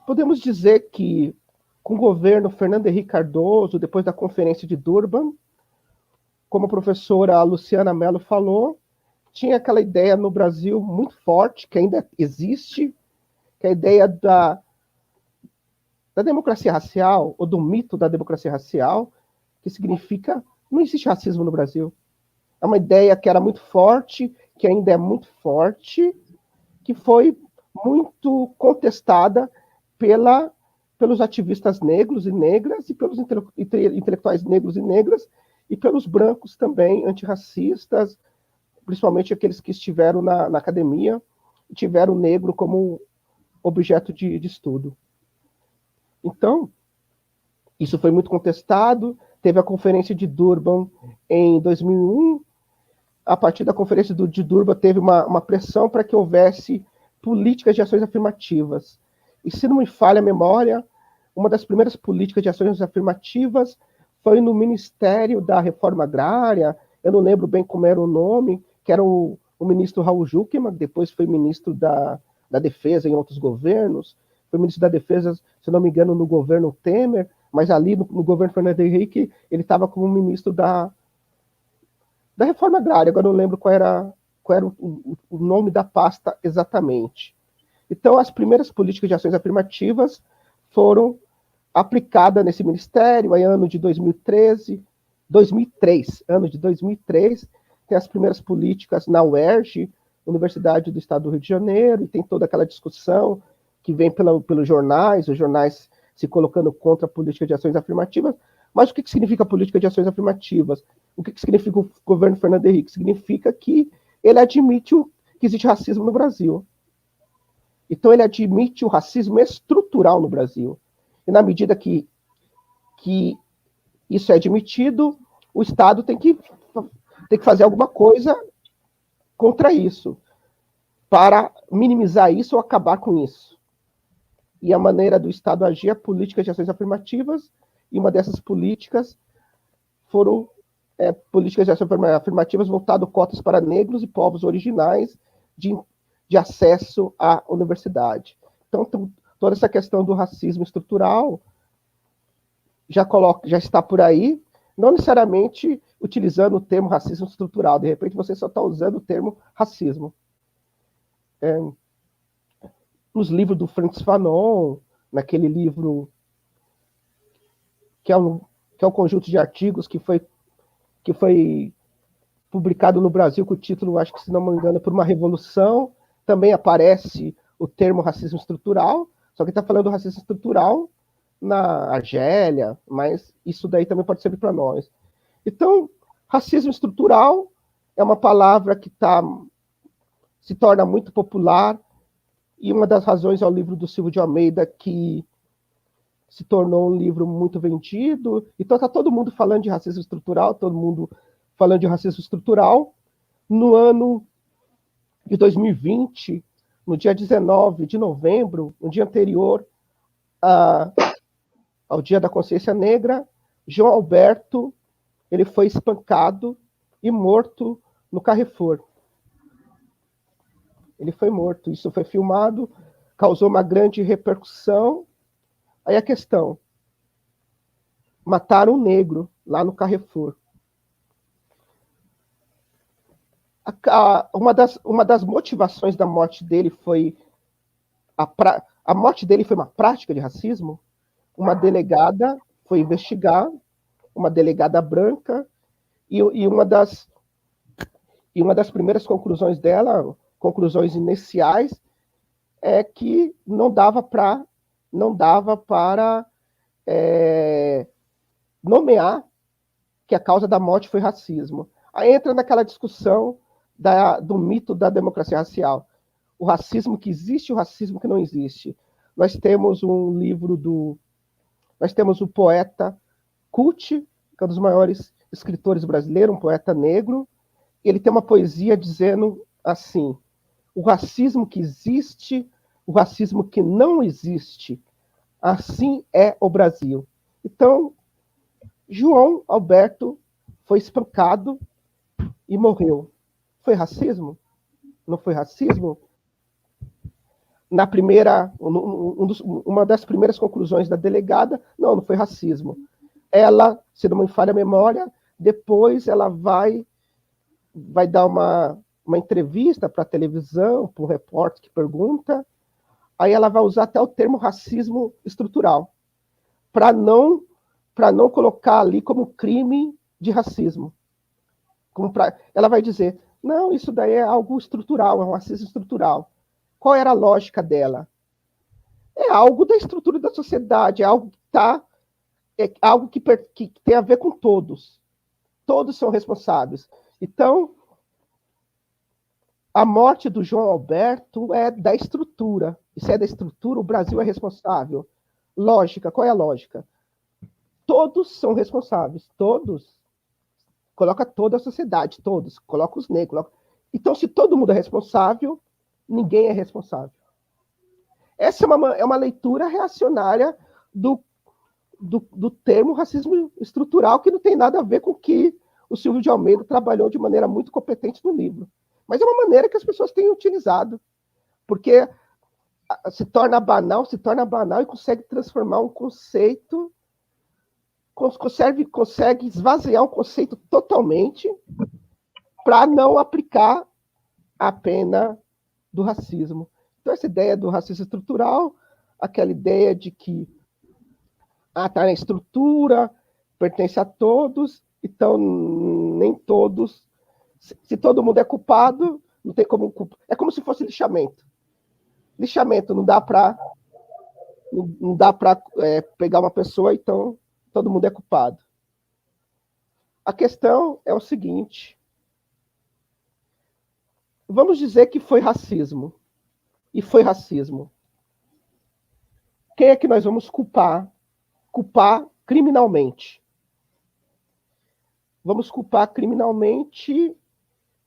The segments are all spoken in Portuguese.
Podemos dizer que, com o governo Fernando Henrique Cardoso, depois da Conferência de Durban, como a professora Luciana Mello falou, tinha aquela ideia no Brasil muito forte, que ainda existe, que é a ideia da democracia racial, ou do mito da democracia racial, que significa não existe racismo no Brasil. É uma ideia que era muito forte, que ainda é muito forte, que foi muito contestada pelos ativistas negros e negras, e pelos intelectuais negros e negras, e pelos brancos também, antirracistas, principalmente aqueles que estiveram na academia e tiveram o negro como objeto de estudo. Então, isso foi muito contestado. Teve a Conferência de Durban em 2001. A partir da Conferência de Durban, teve uma pressão para que houvesse políticas de ações afirmativas. E, se não me falha a memória, uma das primeiras políticas de ações afirmativas foi no Ministério da Reforma Agrária, eu não lembro bem como era o nome, que era o ministro Raul Jukman, que depois foi ministro da Defesa em outros governos, foi ministro da Defesa, se não me engano, no governo Temer, mas ali no governo Fernando Henrique, ele estava como ministro da Reforma Agrária, agora não lembro qual era o nome da pasta exatamente. Então, as primeiras políticas de ações afirmativas foram aplicadas nesse ministério, em ano de 2003, ano de 2003, tem as primeiras políticas na UERJ, Universidade do Estado do Rio de Janeiro, e tem toda aquela discussão que vem pelos jornais, os jornais se colocando contra a política de ações afirmativas. Mas o que significa a política de ações afirmativas? O que significa o governo Fernando Henrique? Significa que ele admite que existe racismo no Brasil. Então, ele admite o racismo estrutural no Brasil. E na medida que isso é admitido, o Estado tem que fazer alguma coisa contra isso, para minimizar isso ou acabar com isso. E a maneira do Estado agir é políticas de ações afirmativas, e uma dessas políticas foram políticas de ações afirmativas voltado cotas para negros e povos originais de acesso à universidade. Então, toda essa questão do racismo estrutural já está por aí, não necessariamente utilizando o termo racismo estrutural, de repente você só está usando o termo racismo. Nos livros do Frantz Fanon, naquele livro que é um conjunto de artigos que foi publicado no Brasil com o título, acho que se não me engano, Por uma Revolução, também aparece o termo racismo estrutural, só que está falando do racismo estrutural na Argélia, mas isso daí também pode servir para nós. Então, racismo estrutural é uma palavra que se torna muito popular, e uma das razões é o livro do Silvio de Almeida, que se tornou um livro muito vendido. Então está todo mundo falando de racismo estrutural, todo mundo falando de racismo estrutural. No ano de 2020, no dia 19 de novembro, no dia anterior ao Dia da Consciência Negra, João Alberto ele foi espancado e morto no Carrefour. Ele foi morto, isso foi filmado, causou uma grande repercussão. Aí a questão, mataram um negro lá no Carrefour. Uma das motivações da morte dele foi a morte dele foi uma prática de racismo. Uma delegada foi investigar, uma delegada branca, e uma das primeiras conclusões dela, conclusões iniciais, é que não dava para nomear que a causa da morte foi racismo. Aí entra naquela discussão do mito da democracia racial. O racismo que existe e o racismo que não existe. Nós temos um livro nós temos o poeta Kuti, que é um dos maiores escritores brasileiros, um poeta negro. Ele tem uma poesia dizendo assim: o racismo que existe, o racismo que não existe, assim é o Brasil. Então, João Alberto foi espancado e morreu. Foi racismo? Não foi racismo? na primeira, uma das primeiras conclusões da delegada, não foi racismo. Ela, se não me falha a memória, depois ela vai dar uma entrevista para a televisão, para um repórter que pergunta, aí ela vai usar até o termo racismo estrutural, para não colocar ali como crime de racismo. Ela vai dizer, não, isso daí é algo estrutural, é um racismo estrutural. Qual era a lógica dela? É algo da estrutura da sociedade, é algo que é algo que tem a ver com todos. Todos são responsáveis. Então, a morte do João Alberto é da estrutura. E se é da estrutura, o Brasil é responsável. Lógica, qual é a lógica? Todos são responsáveis, todos. Coloca toda a sociedade, todos. Coloca os negros. Então, se todo mundo é responsável, ninguém é responsável. Essa é uma leitura reacionária do termo racismo estrutural, que não tem nada a ver com o que o Silvio de Almeida trabalhou de maneira muito competente no livro. Mas é uma maneira que as pessoas têm utilizado, porque se torna banal e consegue transformar um conceito, consegue esvaziar um conceito totalmente para não aplicar a pena do racismo. Então, essa ideia do racismo estrutural, aquela ideia de que tá na estrutura, pertence a todos, então nem todos. Se todo mundo é culpado, não tem como culpar. É como se fosse lixamento. Lixamento, não dá para pegar uma pessoa, então todo mundo é culpado. A questão é o seguinte: vamos dizer que foi racismo. E foi racismo. Quem é que nós vamos culpar? Culpar criminalmente. Vamos culpar criminalmente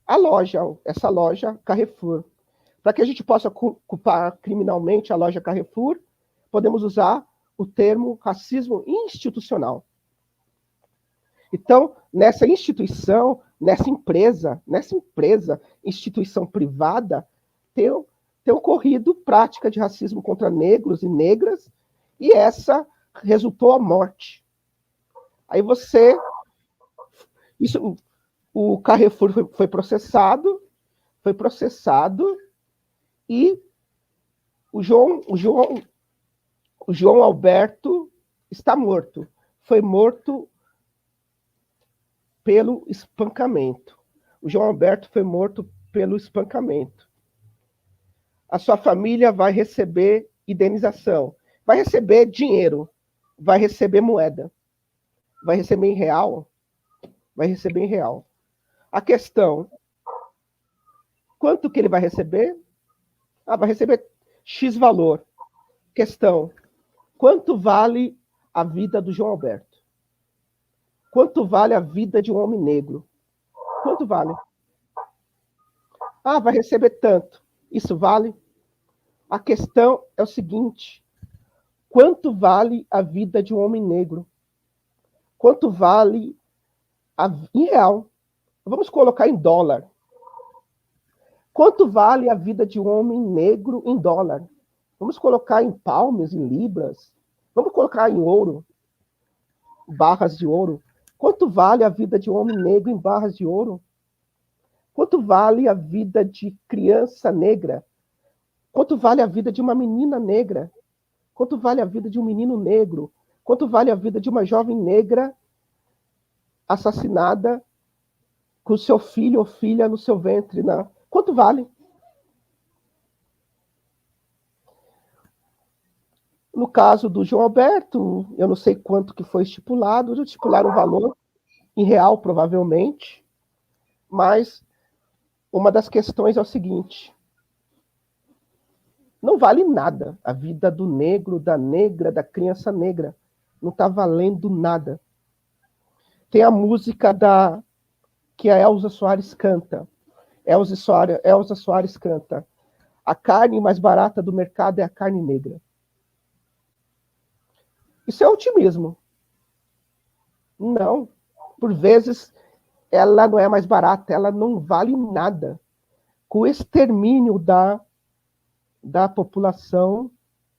a loja, essa loja Carrefour. Para que a gente possa culpar criminalmente a loja Carrefour, podemos usar o termo racismo institucional. Então, nessa instituição, nessa empresa, instituição privada, tem ocorrido prática de racismo contra negros e negras, e essa resultou a morte. Aí o Carrefour foi processado, e o João Alberto está morto. Foi morto pelo espancamento. O João Alberto foi morto pelo espancamento. A sua família vai receber indenização, vai receber dinheiro, vai receber moeda, vai receber em real, A questão, quanto que ele vai receber? Vai receber X valor. Questão, quanto vale a vida do João Alberto? Quanto vale a vida de um homem negro? Quanto vale? Vai receber tanto. Isso vale? A questão é o seguinte: quanto vale a vida de um homem negro? Quanto vale em real? Vamos colocar em dólar. Quanto vale a vida de um homem negro em dólar? Vamos colocar em palmas, em libras. Vamos colocar em ouro, barras de ouro. Quanto vale a vida de um homem negro em barras de ouro? Quanto vale a vida de criança negra? Quanto vale a vida de uma menina negra? Quanto vale a vida de um menino negro? Quanto vale a vida de uma jovem negra assassinada com seu filho ou filha no seu ventre? Quanto vale? No caso do João Alberto, eu não sei quanto que foi estipulado, já estipularam o valor em real, provavelmente, mas uma das questões é o seguinte: não vale nada a vida do negro, da negra, da criança negra. Não está valendo nada. Tem a música que a Elza Soares canta. Elza Soares canta: a carne mais barata do mercado é a carne negra. Isso é otimismo. Não. Por vezes, ela não é mais barata, ela não vale nada. Com o extermínio da população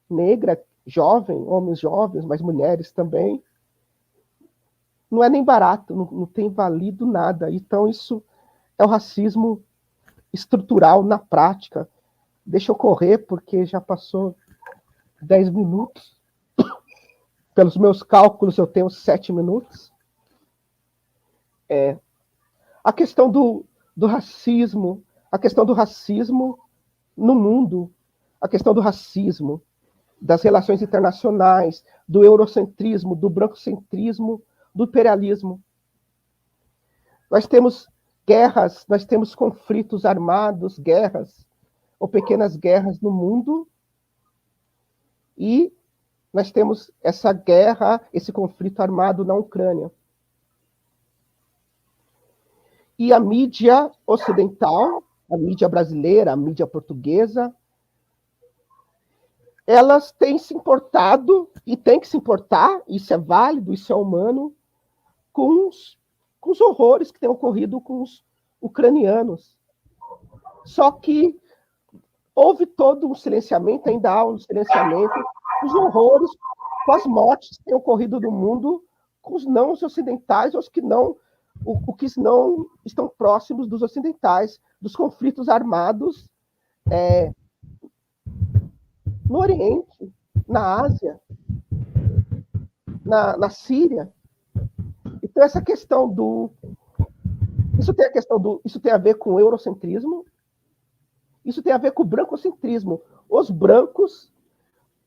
negra, jovem, homens jovens, mas mulheres também, não é nem barato, não tem valido nada. Então, isso é o racismo estrutural na prática. Deixa eu correr, porque já passou 10 minutos. Pelos meus cálculos, eu tenho 7 minutos. A questão do racismo, a questão do racismo no mundo, a questão do racismo, das relações internacionais, do eurocentrismo, do brancocentrismo, do imperialismo. Nós temos guerras, nós temos conflitos armados, guerras ou pequenas guerras no mundo, e nós temos essa guerra, esse conflito armado na Ucrânia. E a mídia ocidental, a mídia brasileira, a mídia portuguesa, elas têm se importado, e têm que se importar, isso é válido, isso é humano, com os horrores que têm ocorrido com os ucranianos. Só que houve todo um silenciamento, ainda há um silenciamento, os horrores com as mortes que têm ocorrido no mundo, com os não ocidentais, os que não, que não estão próximos dos ocidentais, dos conflitos armados no Oriente, na Ásia, na Síria. Então, essa questão do... Isso tem a ver com o eurocentrismo, isso tem a ver com o brancocentrismo. Os brancos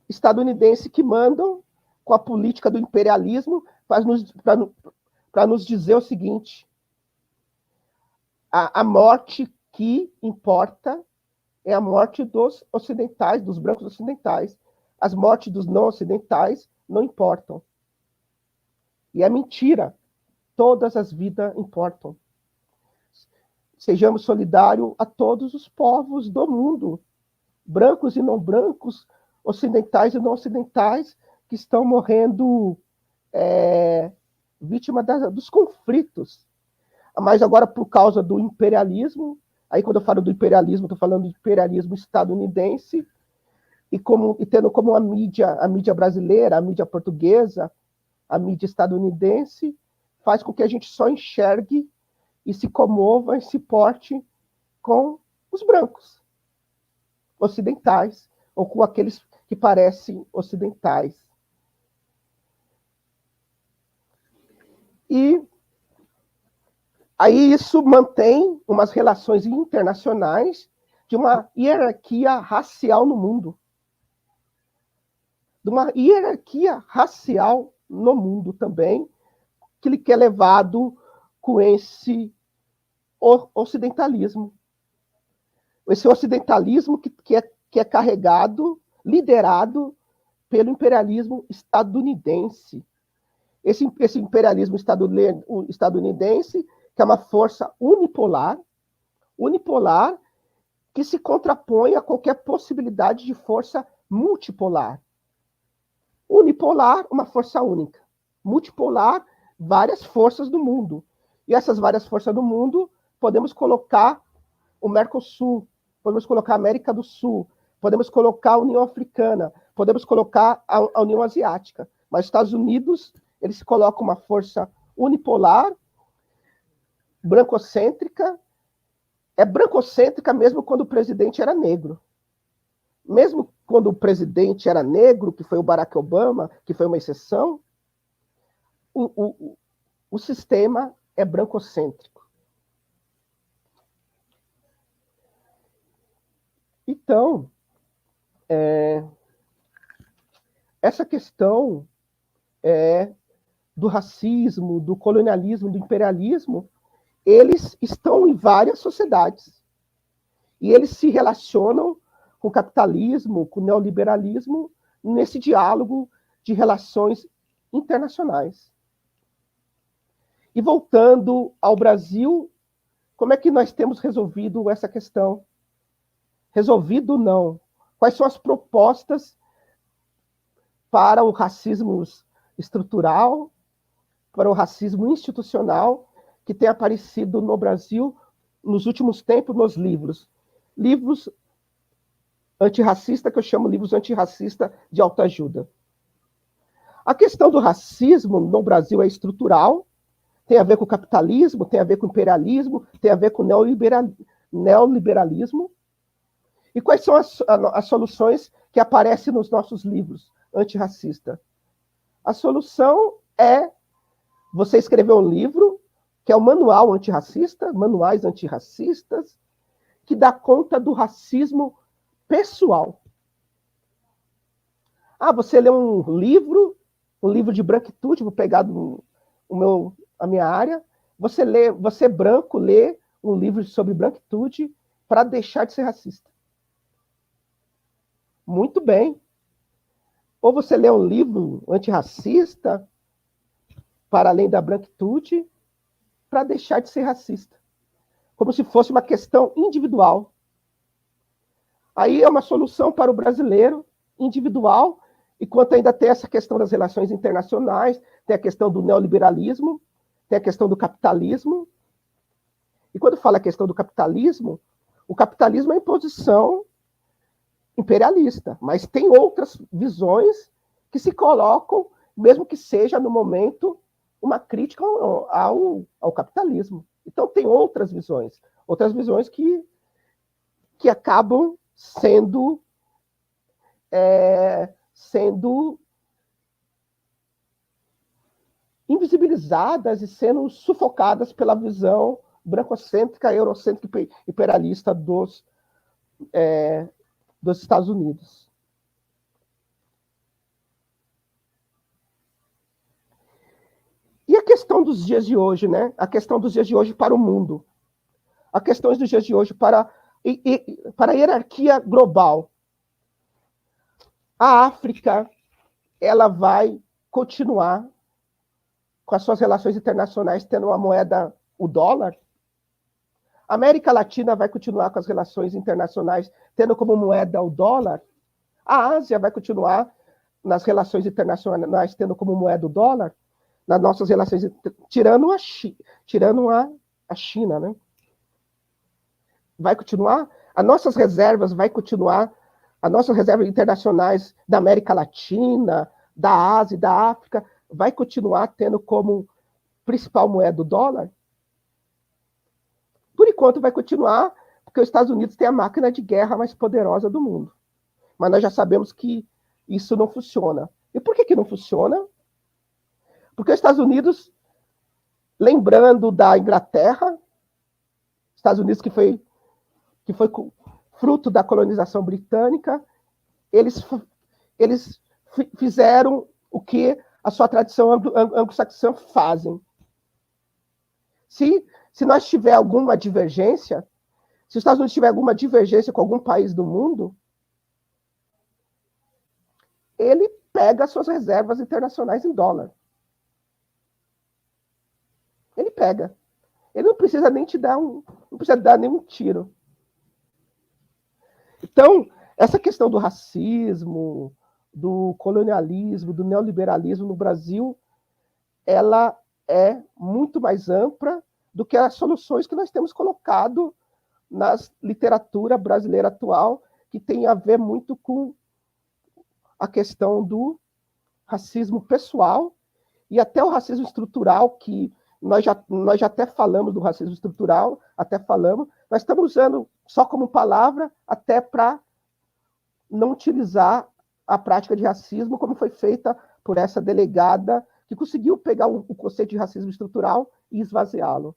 estadunidenses que mandam com a política do imperialismo para nos dizer o seguinte: a morte que importa é a morte dos ocidentais, dos brancos ocidentais. As mortes dos não ocidentais não importam. E é mentira. Todas as vidas importam. Sejamos solidários a todos os povos do mundo, brancos e não brancos, ocidentais e não ocidentais, que estão morrendo vítima dos conflitos. Mas agora, por causa do imperialismo, aí quando eu falo do imperialismo, estou falando do imperialismo estadunidense, e tendo como a mídia brasileira, a mídia portuguesa, a mídia estadunidense, faz com que a gente só enxergue e se comova e se porte com os brancos ocidentais, ou com aqueles que parecem ocidentais. E aí isso mantém umas relações internacionais de uma hierarquia racial no mundo. De uma hierarquia racial no mundo também, que é levado com esse ocidentalismo. Esse ocidentalismo que é carregado, liderado pelo imperialismo estadunidense. Esse imperialismo estadunidense, que é uma força unipolar, que se contrapõe a qualquer possibilidade de força multipolar. Unipolar, uma força única. Multipolar, várias forças do mundo. E essas várias forças do mundo, podemos colocar o Mercosul, podemos colocar a América do Sul, podemos colocar a União Africana, podemos colocar a União Asiática. Mas os Estados Unidos, eles colocam uma força unipolar, brancocêntrica, é brancocêntrica mesmo quando o presidente era negro. Mesmo quando o presidente era negro, que foi o Barack Obama, que foi uma exceção, o sistema é brancocêntrico. Então, essa questão do racismo, do colonialismo, do imperialismo, eles estão em várias sociedades. E eles se relacionam com o capitalismo, com o neoliberalismo, nesse diálogo de relações internacionais. E voltando ao Brasil, como é que nós temos resolvido essa questão? Resolvido não. Quais são as propostas para o racismo estrutural, para o racismo institucional que tem aparecido no Brasil nos últimos tempos nos livros? Livros antirracista, que eu chamo livros antirracista de autoajuda. A questão do racismo no Brasil é estrutural, tem a ver com o capitalismo, tem a ver com o imperialismo, tem a ver com o neoliberalismo. E quais são as soluções que aparecem nos nossos livros antirracistas? A solução é você escrever um livro, que é o Manual Antirracista, Manuais Antirracistas, que dá conta do racismo pessoal. Você lê um livro de branquitude, vou pegar a minha área, você branco lê um livro sobre branquitude para deixar de ser racista. Muito bem. Ou você lê um livro antirracista, para além da branquitude, para deixar de ser racista. Como se fosse uma questão individual. Aí é uma solução para o brasileiro individual, enquanto ainda tem essa questão das relações internacionais, tem a questão do neoliberalismo, tem a questão do capitalismo. E quando fala a questão do capitalismo, o capitalismo é a imposição imperialista, mas tem outras visões que se colocam, mesmo que seja no momento uma crítica ao capitalismo. Então tem outras visões que acabam sendo invisibilizadas e sendo sufocadas pela visão brancocêntrica, eurocêntrica e imperialista dos Estados Unidos. E a questão dos dias de hoje, né? A questão dos dias de hoje para o mundo. A questão dos dias de hoje para a hierarquia global. A África, ela vai continuar com as suas relações internacionais tendo uma moeda, o dólar. A América Latina vai continuar com as relações internacionais tendo como moeda o dólar. A Ásia vai continuar nas relações internacionais tendo como moeda o dólar. Nas nossas relações, tirando a China, né? Vai continuar. As nossas reservas internacionais da América Latina, da Ásia e da África, vai continuar tendo como principal moeda o dólar? Por enquanto vai continuar, porque os Estados Unidos tem a máquina de guerra mais poderosa do mundo. Mas nós já sabemos que isso não funciona. E por que não funciona? Porque os Estados Unidos, lembrando da Inglaterra, Estados Unidos que foi fruto da colonização britânica, eles fizeram o que a sua tradição anglo-saxã fazem. Se nós tiver alguma divergência, se os Estados Unidos tiver alguma divergência com algum país do mundo, ele pega as suas reservas internacionais em dólar. Ele pega. Ele não precisa nem não precisa dar nenhum tiro. Então, essa questão do racismo, do colonialismo, do neoliberalismo no Brasil, ela é muito mais ampla do que as soluções que nós temos colocado na literatura brasileira atual, que tem a ver muito com a questão do racismo pessoal e até o racismo estrutural, que nós já até falamos do racismo estrutural, nós estamos usando só como palavra até para não utilizar a prática de racismo como foi feita por essa delegada que conseguiu pegar o conceito de racismo estrutural e esvaziá-lo.